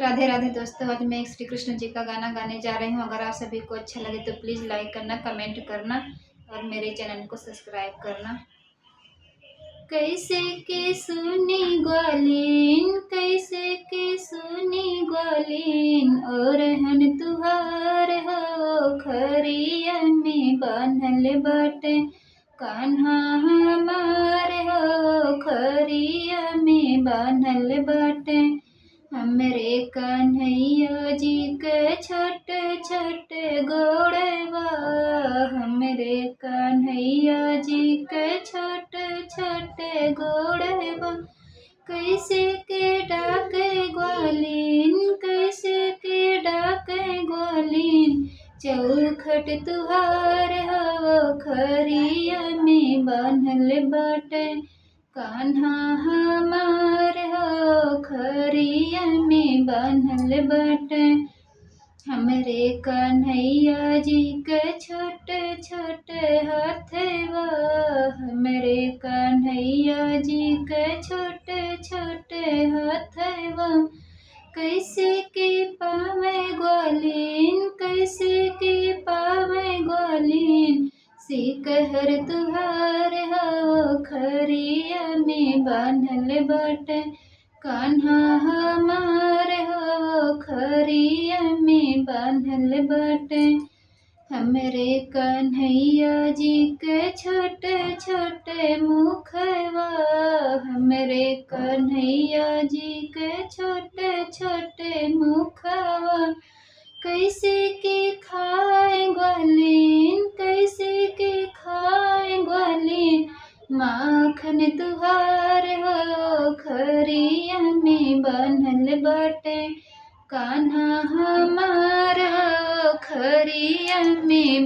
राधे राधे दोस्तों, आज मैं एक श्री कृष्ण जी का गाना गाने जा रही हूँ। अगर आप सभी को अच्छा लगे तो प्लीज़ लाइक करना, कमेंट करना और मेरे चैनल को सब्सक्राइब करना। कैसे के सुनी ग्वालिन, कैसे के सुनी ग्वालिन, और हन तुहार हो खरिया में बान्हल बाटे, कान्हा हमार हो खरिया में बान्हल बाटे। हमरे कन्हैया जी के छोटे छोटे गोड़वा, हमरे कन्हैया जी के छोटे छोटे गोड़वा, कैसे के डाके ग्वालिन, कैसे के डाके ग्वालिन, चौखट तुहार हो खरिया में बान्हल बाटे, कान्हा हमार हो खरिया में बान्हल बाटे। हमरे कन्हैया जी के छोटे छोटे हाथवा, हमरे कन्हैया जी के छोटे छोटे हाथवा, कैसे के पावे ग्वालिन, कैसे के पावे ग्वालिन, सिकहर तुहार हो खरिया में बान्हल बाटे, कान्हा हमार हो खरिया में बान्हल बाटे। हमरे कन्हैया जी के छोटे छोटे मुखवा, हमरे कन्हैया जी के छोटे छोटे मुखवा, कैसे के खाए ग्वालिन, कैसे के खाए ग्वालिन, माखन तुहार हो खरिया में बान्हल बाटे, कान्हा हमार हो खरिया में